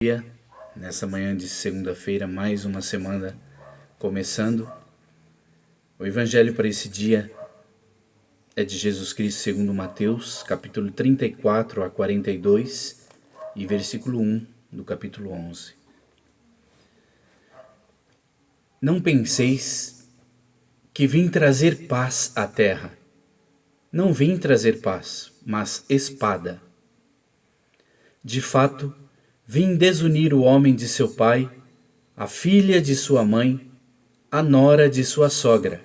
Dia, nessa manhã de segunda-feira, mais uma semana começando. O evangelho para esse dia é de Jesus Cristo segundo Mateus, capítulo 34 a 42 e versículo 1 do capítulo 11. Não penseis que vim trazer paz à terra. Não vim trazer paz, mas espada. De fato, vim desunir o homem de seu pai, a filha de sua mãe, a nora de sua sogra.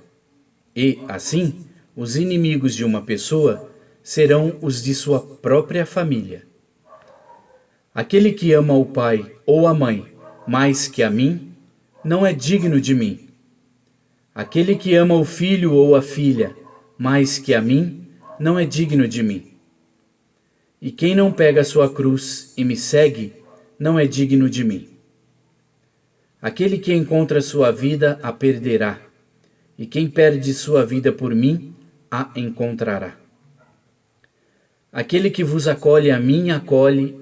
E, assim, os inimigos de uma pessoa serão os de sua própria família. Aquele que ama o pai ou a mãe mais que a mim, não é digno de mim. Aquele que ama o filho ou a filha mais que a mim, não é digno de mim. E quem não pega a sua cruz e me segue, não é digno de mim. Aquele que encontra sua vida a perderá, e quem perde sua vida por mim, a encontrará. Aquele que vos acolhe a mim, acolhe,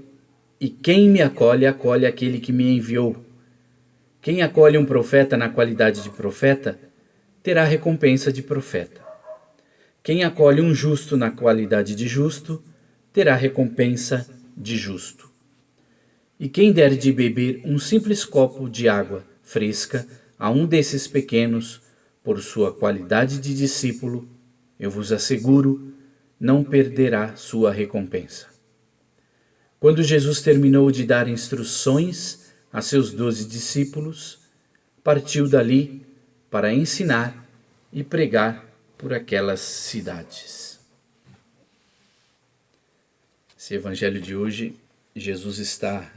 e quem me acolhe, acolhe aquele que me enviou. Quem acolhe um profeta na qualidade de profeta, terá recompensa de profeta. Quem acolhe um justo na qualidade de justo, terá recompensa de justo. E quem der de beber um simples copo de água fresca a um desses pequenos, por sua qualidade de discípulo, eu vos asseguro, não perderá sua recompensa. Quando Jesus terminou de dar instruções a seus 12 discípulos, partiu dali para ensinar e pregar por aquelas cidades. Esse evangelho de hoje, Jesus está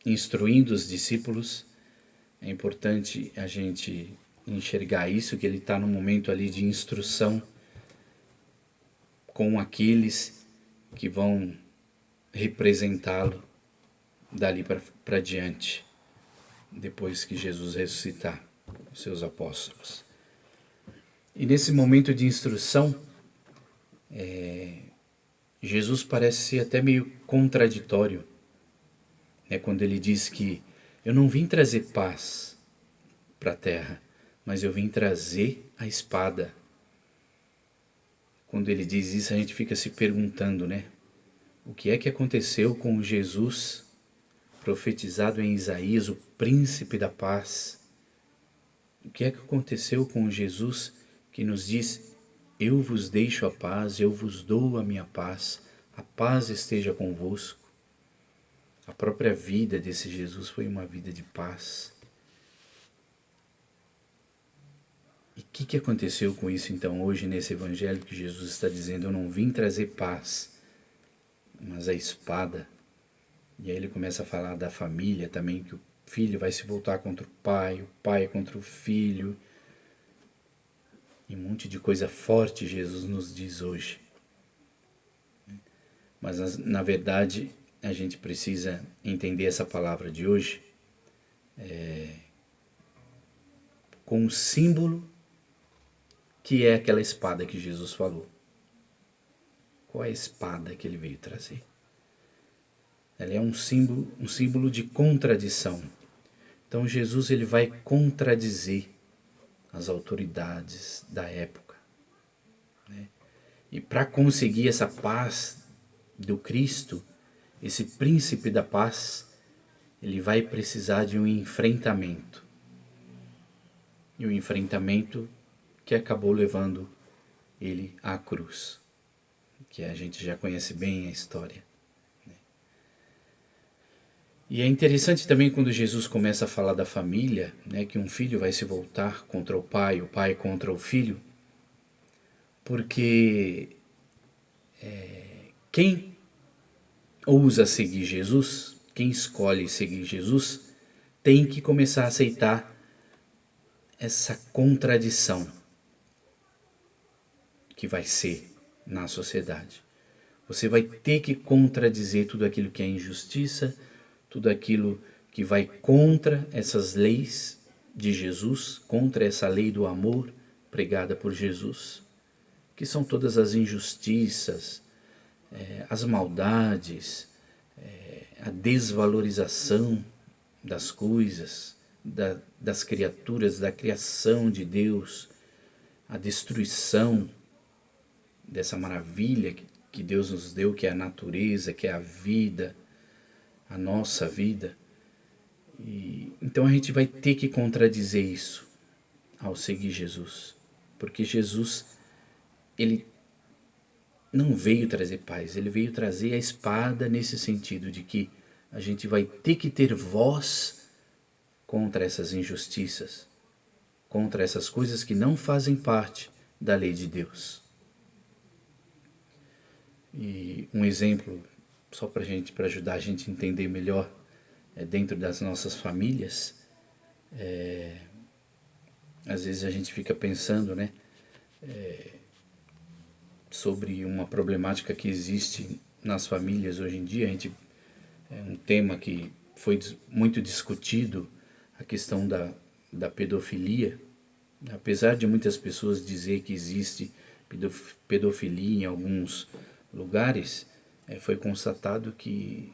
instruindo os discípulos. É importante a gente enxergar isso, que ele está num momento ali de instrução com aqueles que vão representá-lo dali para diante, depois que Jesus ressuscitar os seus apóstolos. E nesse momento de instrução, Jesus parece ser até meio contraditório, né, quando ele diz que eu não vim trazer paz para a terra, mas eu vim trazer a espada. Quando ele diz isso, a gente fica se perguntando, né? O que é que aconteceu com Jesus, profetizado em Isaías, o príncipe da paz? O que é que aconteceu com Jesus que nos diz: eu vos deixo a paz, eu vos dou a minha paz, a paz esteja convosco? A própria vida desse Jesus foi uma vida de paz. E o que aconteceu com isso então hoje nesse evangelho que Jesus está dizendo: eu não vim trazer paz, mas a espada? E aí ele começa a falar da família também, que o filho vai se voltar contra o pai contra o filho. E um monte de coisa forte Jesus nos diz hoje. Mas na verdade a gente precisa entender essa palavra de hoje com o símbolo que é aquela espada que Jesus falou. Qual é a espada que ele veio trazer? Ela é um símbolo de contradição. Então Jesus ele vai contradizer as autoridades da época, né? E para conseguir essa paz do Cristo, esse príncipe da paz, ele vai precisar de um enfrentamento. E o enfrentamento que acabou levando ele à cruz, que a gente já conhece bem a história. E é interessante também quando Jesus começa a falar da família, né, que um filho vai se voltar contra o pai contra o filho, porque quem ousa seguir Jesus, quem escolhe seguir Jesus, tem que começar a aceitar essa contradição que vai ser na sociedade. Você vai ter que contradizer tudo aquilo que é injustiça, tudo aquilo que vai contra essas leis de Jesus, contra essa lei do amor pregada por Jesus, que são todas as injustiças, as maldades, a desvalorização das coisas, das criaturas, da criação de Deus, a destruição dessa maravilha que Deus nos deu, que é a natureza, que é a vida, a nossa vida. Então a gente vai ter que contradizer isso ao seguir Jesus, porque Jesus, ele não veio trazer paz, ele veio trazer a espada, nesse sentido de que a gente vai ter que ter voz contra essas injustiças, contra essas coisas que não fazem parte da lei de Deus. E um exemplo, só para ajudar a gente a entender melhor, dentro das nossas famílias, às vezes a gente fica pensando, né, sobre uma problemática que existe nas famílias hoje em dia. É um tema que foi muito discutido, a questão da pedofilia. Apesar de muitas pessoas dizer que existe pedofilia em alguns lugares, foi constatado que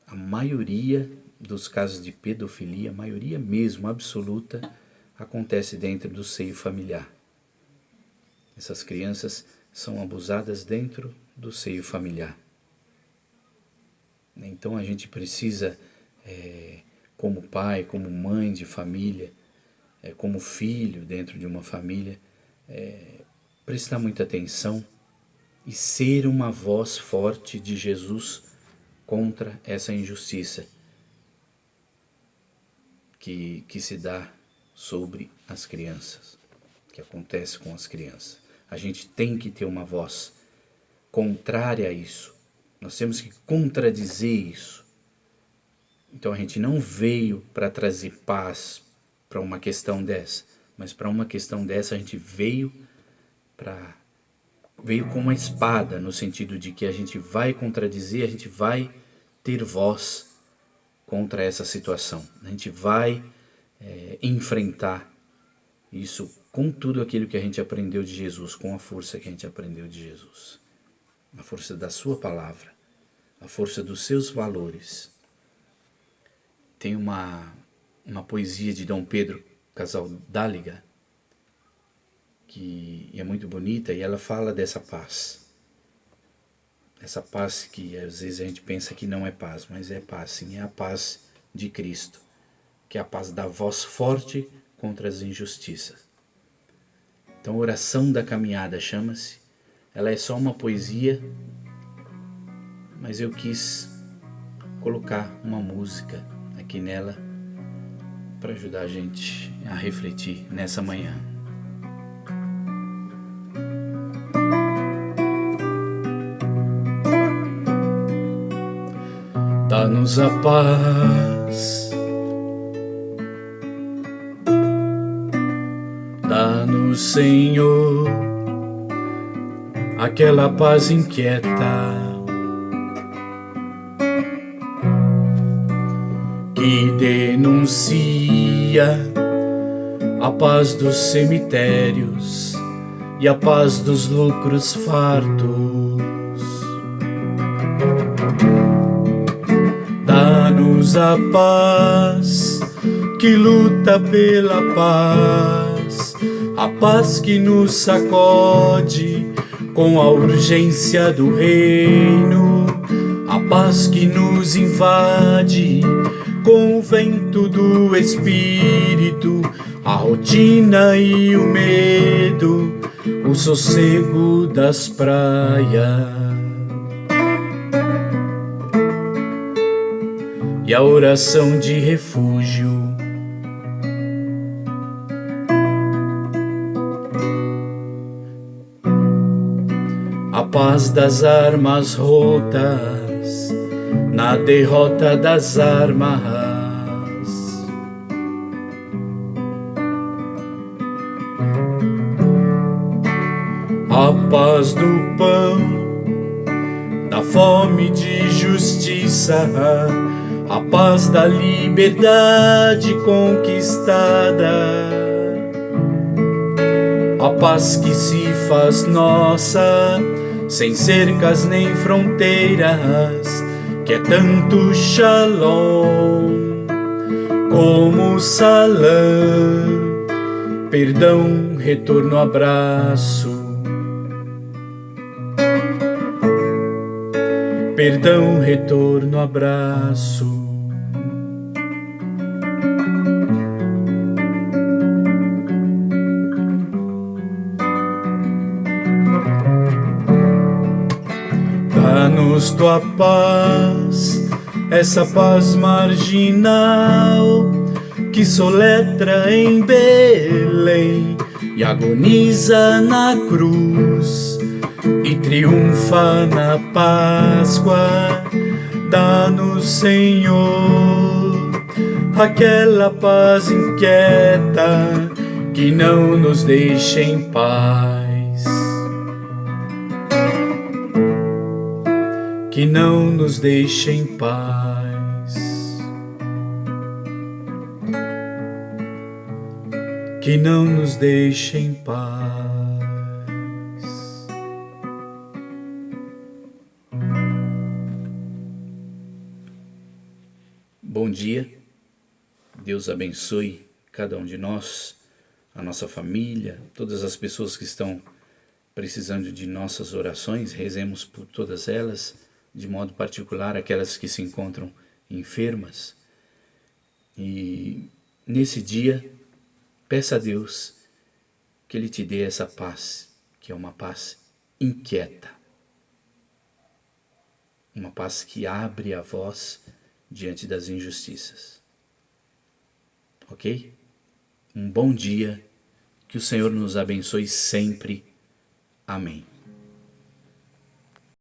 a maioria dos casos de pedofilia, a maioria mesmo absoluta, acontece dentro do seio familiar. Essas crianças são abusadas dentro do seio familiar. Então a gente precisa, como pai, como mãe de família, como filho dentro de uma família, prestar muita atenção e ser uma voz forte de Jesus contra essa injustiça que se dá sobre as crianças, que acontece com as crianças. A gente tem que ter uma voz contrária a isso. Nós temos que contradizer isso. Então a gente não veio para trazer paz para uma questão dessa, mas para uma questão dessa a gente veio com uma espada, no sentido de que a gente vai contradizer, a gente vai ter voz contra essa situação. A gente vai enfrentar isso com tudo aquilo que a gente aprendeu de Jesus, com a força que a gente aprendeu de Jesus. A força da sua palavra, a força dos seus valores. Tem uma poesia de Dom Pedro Casaldáliga, que é muito bonita, e ela fala dessa paz. Essa paz que às vezes a gente pensa que não é paz, mas é paz sim, é a paz de Cristo, que é a paz da voz forte contra as injustiças. Então, Oração da Caminhada chama-se. Ela é só uma poesia, mas eu quis colocar uma música aqui nela para ajudar a gente a refletir nessa manhã. Dá-nos a paz, dá-nos, Senhor, aquela paz inquieta que denuncia a paz dos cemitérios e a paz dos lucros fartos. Dá-nos a paz que luta pela paz, a paz que nos sacode com a urgência do reino, a paz que nos invade com o vento do Espírito, a rotina e o medo, o sossego das praias. E a oração de refúgio, a paz das armas rotas na derrota das armas, a paz do pão, da fome de justiça, a paz da liberdade conquistada, a paz que se faz nossa, sem cercas nem fronteiras, que é tanto Shalom como Salam, perdão, retorno, abraço. Perdão, retorno, abraço. Dá-nos tua paz, essa paz marginal que soletra em Belém e agoniza na cruz e triunfa na Páscoa. Dá-nos, Senhor, aquela paz inquieta que não nos deixa em paz, que não nos deixa em paz, que não nos deixa em paz. Bom dia, Deus abençoe cada um de nós, a nossa família, todas as pessoas que estão precisando de nossas orações. Rezemos por todas elas, de modo particular aquelas que se encontram enfermas. E nesse dia, peça a Deus que Ele te dê essa paz, que é uma paz inquieta, uma paz que abre a voz diante das injustiças. Ok? Um bom dia, que o Senhor nos abençoe sempre. Amém.